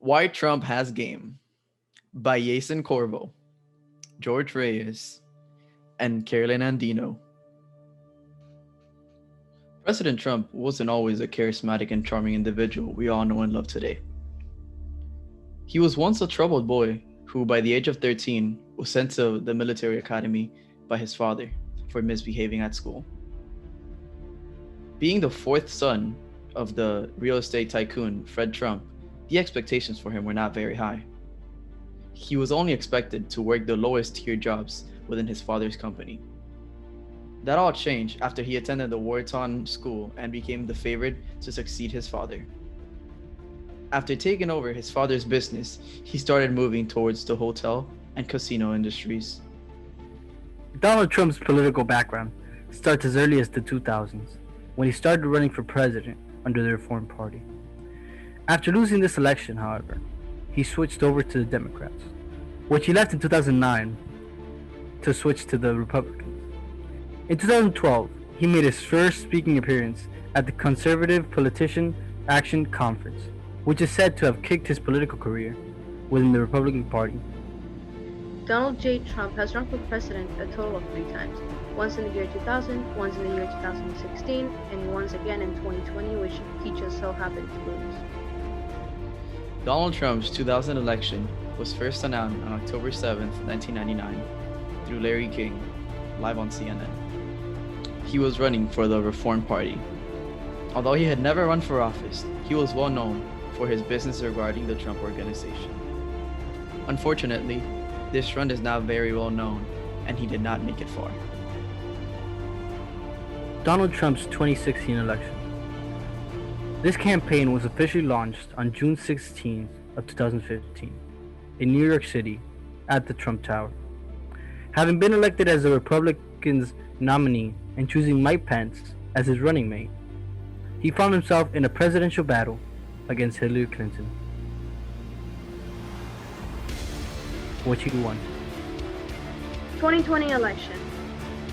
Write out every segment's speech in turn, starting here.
Why Trump Has Game by Yeison Corvo, George Reyes, and Karilyn Andino. President Trump wasn't always a charismatic and charming individual we all know and love today. He was once a troubled boy who, by the age of 13, was sent to the military academy by his father for misbehaving at school. Being the fourth son of the real estate tycoon Fred Trump, the expectations for him were not very high. He was only expected to work the lowest tier jobs within his father's company. That all changed after he attended the Wharton School and became the favorite to succeed his father. After taking over his father's business, he started moving towards the hotel and casino industries. Donald Trump's political background starts as early as the 2000s, when he started running for president under the Reform Party. After losing this election, however, he switched over to the Democrats, which he left in 2009 to switch to the Republicans. In 2012, he made his first speaking appearance at the Conservative Politician Action Conference, which is said to have kicked his political career within the Republican Party. Donald J. Trump has run for president a total of 3 times, once in the year 2000, once in the year 2016, and once again in 2020, which he just so happened to lose. Donald Trump's 2000 election was first announced on October 7, 1999, through Larry King, live on CNN. He was running for the Reform Party. Although he had never run for office, he was well known for his business regarding the Trump Organization. Unfortunately, this run is now very well known, and he did not make it far. Donald Trump's 2016 election. This campaign was officially launched on June 16th of 2015 in New York City at the Trump Tower. Having been elected as the Republicans' nominee and choosing Mike Pence as his running mate, he found himself in a presidential battle against Hillary Clinton, which he won. 2020 election.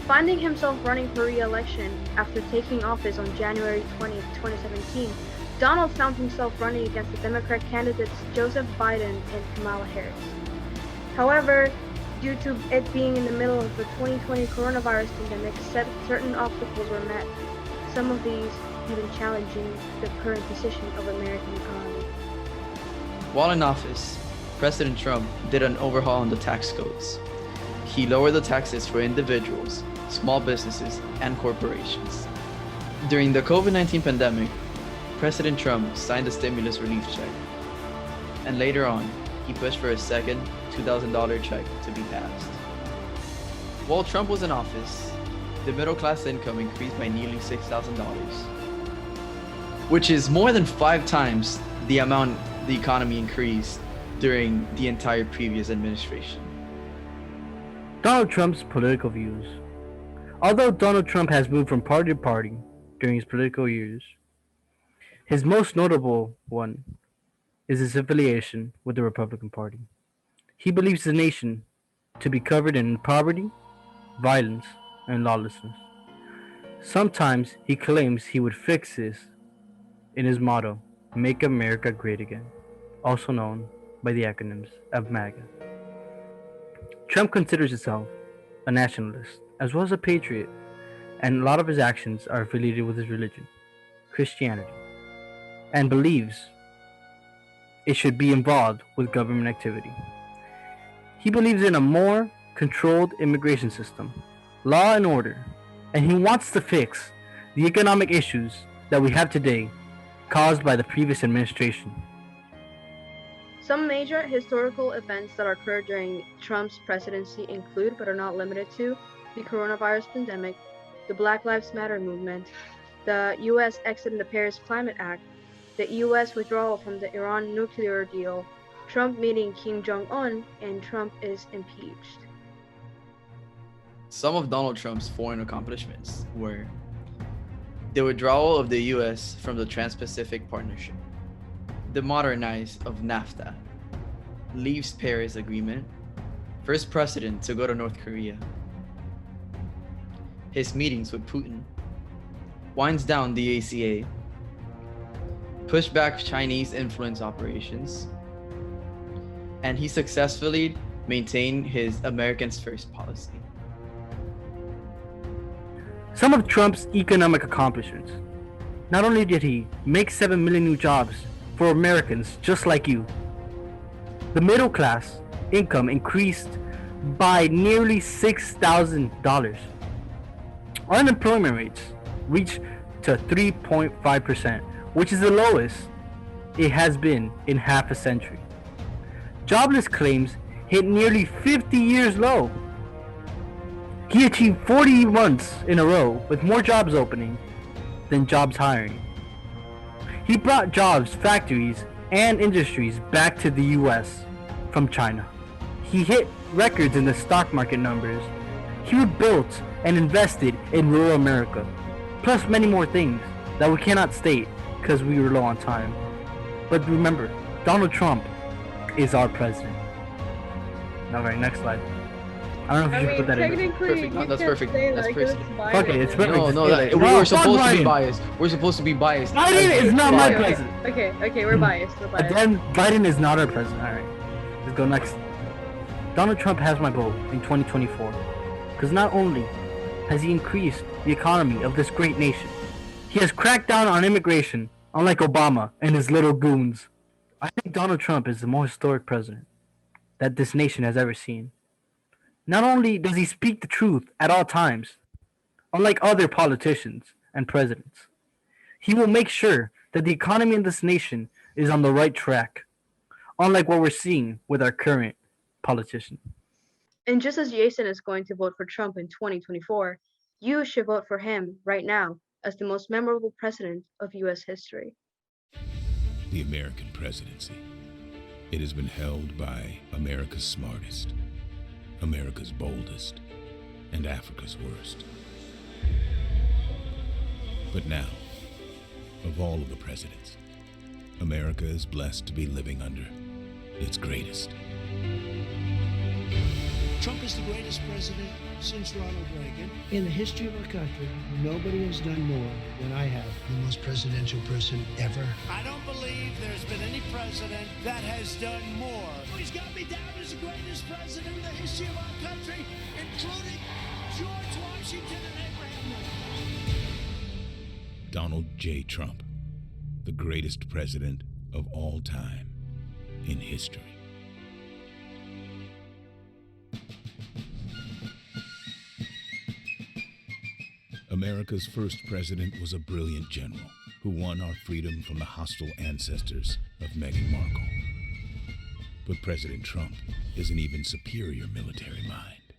Finding himself running for re-election after taking office on January 20, 2017, Donald found himself running against the Democrat candidates Joseph Biden and Kamala Harris. However, due to it being in the middle of the 2020 coronavirus pandemic, certain obstacles were met, some of these even challenging the current position of American economy. While in office, President Trump did an overhaul on the tax codes. He lowered the taxes for individuals, small businesses, and corporations. During the COVID-19 pandemic, President Trump signed the stimulus relief check, and later on, he pushed for a second $2,000 check to be passed. While Trump was in office, the middle class income increased by nearly $6,000, which is more than 5 times the amount the economy increased during the entire previous administration. Donald Trump's political views. Although Donald Trump has moved from party to party during his political years, his most notable one is his affiliation with the Republican Party. He believes the nation to be covered in poverty, violence, and lawlessness. Sometimes he claims he would fix this in his motto, "Make America Great Again," also known by the acronyms of MAGA. Trump considers himself a nationalist as well as a patriot, and a lot of his actions are affiliated with his religion, Christianity, and believes it should be involved with government activity. He believes in a more controlled immigration system, law and order, and he wants to fix the economic issues that we have today caused by the previous administration. Some major historical events that occurred during Trump's presidency include, but are not limited to, the coronavirus pandemic, the Black Lives Matter movement, the U.S. exit in the Paris Climate Act, the U.S. withdrawal from the Iran nuclear deal, Trump meeting Kim Jong-un, and Trump is impeached. Some of Donald Trump's foreign accomplishments were the withdrawal of the U.S. from the Trans-Pacific Partnership, the modernize of NAFTA, leaves Paris Agreement, first president to go to North Korea, his meetings with Putin, winds down the ACA, push back Chinese influence operations, and he successfully maintained his Americans First policy. Some of Trump's economic accomplishments. Not only did he make 7 million new jobs for Americans just like you, the middle class income increased by nearly $6,000. Unemployment rates reached to 3.5%, which is the lowest it has been in half a century. Jobless claims hit nearly 50 years low. He achieved 40 months in a row with more jobs opening than jobs hiring. He brought jobs, factories, and industries back to the US from China. He hit records in the stock market numbers. He rebuilt and invested in rural America, plus many more things that we cannot state because we were low on time. But remember, Donald Trump is our president. Alright, next slide. I don't know if you should put that in. Technically, Perfect. No, that's perfect. That's perfect. Fuck it, it's perfect. We were supposed to be biased. We're supposed to be biased. Biden is not my president. Okay, we're biased. We're biased. Then Biden is not our president. Alright, let's go next. Donald Trump has my vote in 2024. Because not only has he increased the economy of this great nation, he has cracked down on immigration, unlike Obama and his little goons. I think Donald Trump is the most historic president that this nation has ever seen. Not only does he speak the truth at all times, unlike other politicians and presidents, he will make sure that the economy in this nation is on the right track, unlike what we're seeing with our current politician. And just as Yeison is going to vote for Trump in 2024, you should vote for him right now as the most memorable president of US history. The American presidency. It has been held by America's smartest, America's boldest, and Africa's worst. But now, of all of the presidents, America is blessed to be living under its greatest. Trump is the greatest president since Ronald Reagan. In the history of our country, nobody has done more than I have. The most presidential person ever. I don't believe there's been any president that has done more. He's got me down as the greatest president in the history of our country, including George Washington and Abraham Lincoln. Donald J. Trump, the greatest president of all time in history. America's first president was a brilliant general who won our freedom from the hostile ancestors of Meghan Markle. But President Trump is an even superior military mind.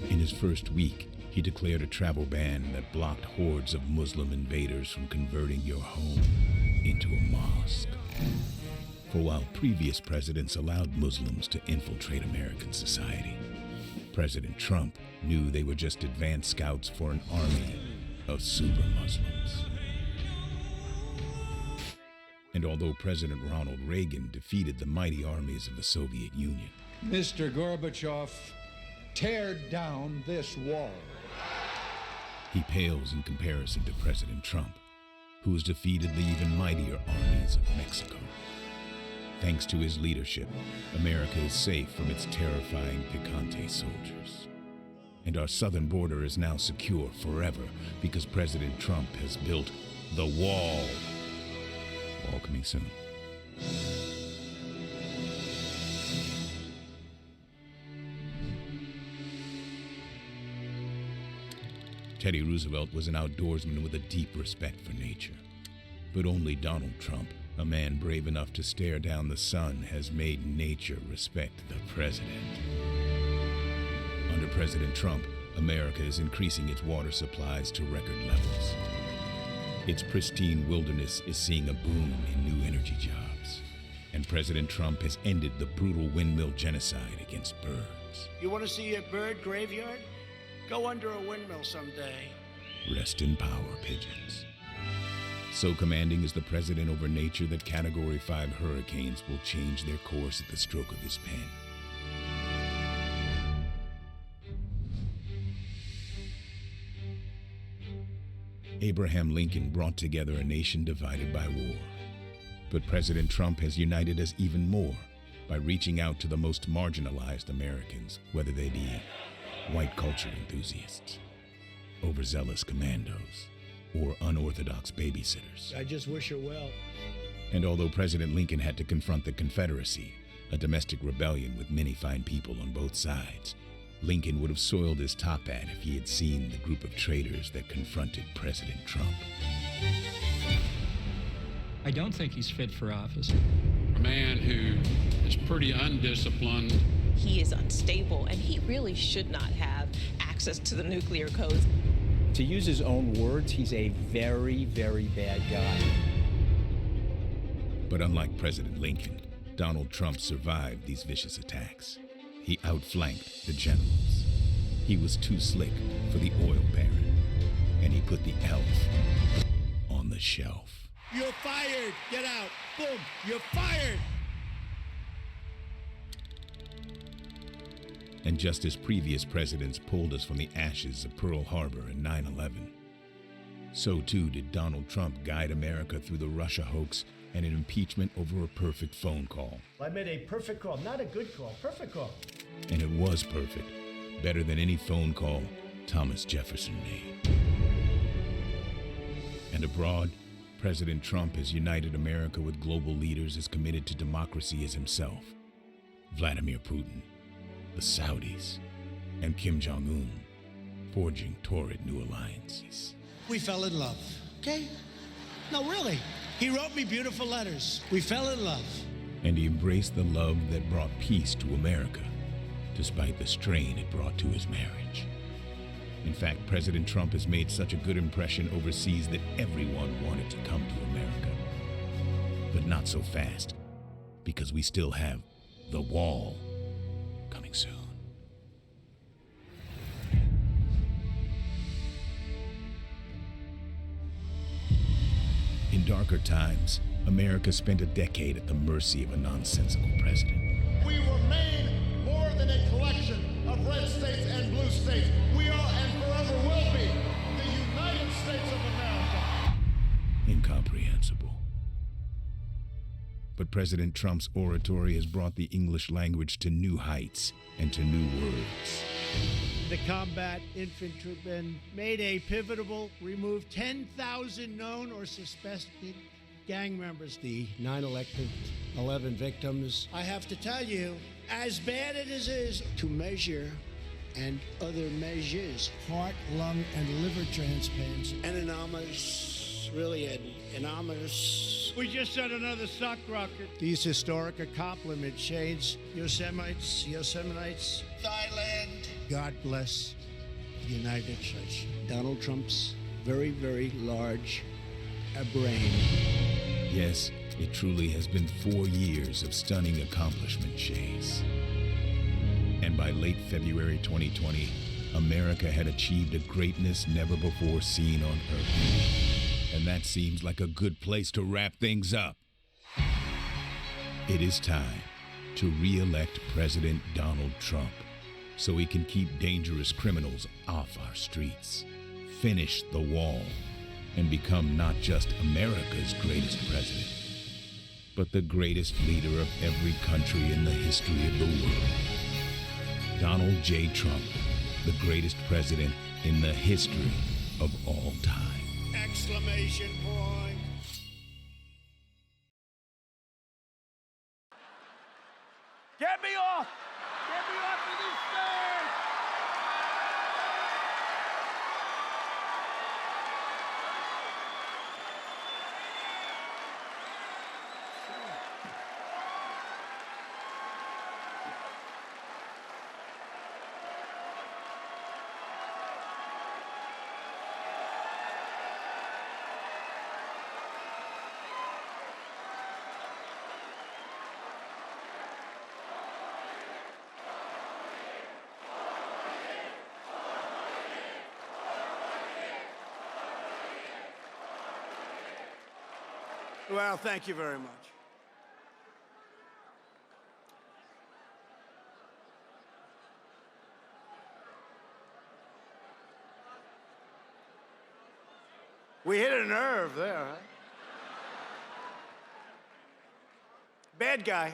In his first week, he declared a travel ban that blocked hordes of Muslim invaders from converting your home into a mosque. For while previous presidents allowed Muslims to infiltrate American society, President Trump knew they were just advanced scouts for an army of super Muslims. And although President Ronald Reagan defeated the mighty armies of the Soviet Union, Mr. Gorbachev, tear down this wall. he pales in comparison to President Trump, who has defeated the even mightier armies of Mexico. Thanks to his leadership, America is safe from its terrifying Picante soldiers. And our southern border is now secure forever because President Trump has built the wall. Wall coming soon. Teddy Roosevelt was an outdoorsman with a deep respect for nature. But only Donald Trump, a man brave enough to stare down the sun, has made nature respect the president. Under President Trump, America is increasing its water supplies to record levels. Its pristine wilderness is seeing a boom in new energy jobs. And President Trump has ended the brutal windmill genocide against birds. You want to see a bird graveyard? Go under a windmill someday. Rest in power, pigeons. So commanding is the president over nature that Category 5 hurricanes will change their course at the stroke of his pen. Abraham Lincoln brought together a nation divided by war. But President Trump has united us even more by reaching out to the most marginalized Americans, whether they be white culture enthusiasts, overzealous commandos, or unorthodox babysitters. I just wish her well. And although President Lincoln had to confront the Confederacy, a domestic rebellion with many fine people on both sides, Lincoln would have soiled his top hat if he had seen the group of traitors that confronted President Trump. I don't think he's fit for office. A man who is pretty undisciplined. He is unstable, and he really should not have access to the nuclear codes. To use his own words, he's a very, very bad guy. But unlike President Lincoln, Donald Trump survived these vicious attacks. He outflanked the generals. He was too slick for the oil baron, and he put the elf on the shelf. You're fired. Get out. Boom. You're fired. And just as previous presidents pulled us from the ashes of Pearl Harbor and 9/11, so too did Donald Trump guide America through the Russia hoax and an impeachment over a perfect phone call. I made a perfect call, not a good call, perfect call. And it was perfect, better than any phone call Thomas Jefferson made. And abroad, President Trump has united America with global leaders as committed to democracy as himself. Vladimir Putin, the Saudis, and Kim Jong-un, forging torrid new alliances. We fell in love, okay? No, really. He wrote me beautiful letters. We fell in love. And he embraced the love that brought peace to America, despite the strain it brought to his marriage. In fact, President Trump has made such a good impression overseas that everyone wanted to come to America. But not so fast, because we still have the wall coming soon. In darker times, America spent a decade at the mercy of a nonsensical president. We remain more than a collection of red states and blue states. We are and forever will be the United States of America. Incomprehensible. But President Trump's oratory has brought the English language to new heights and to new words. The combat infantrymen made a pivotal, removed 10,000 known or suspected gang members. The 9/11 victims. I have to tell you, as bad as it is to measure and other measures, heart, lung, and liver transplants. An enormous, really an enormous. We just set another sock rocket. These historic accomplishments shades Yosemites, Thailand. God bless the United States. Donald Trump's very, very large brain. Yes, it truly has been 4 years of stunning accomplishment, Shays. And by late February 2020, America had achieved a greatness never before seen on Earth. And that seems like a good place to wrap things up. It is time to re-elect President Donald Trump so we can keep dangerous criminals off our streets, finish the wall, and become not just America's greatest president, but the greatest leader of every country in the history of the world. Donald J. Trump, the greatest president in the history of all time. Exclamation point. Get me off! Get me off of this stage! Well, thank you very much. We hit a nerve there, huh? Bad guy.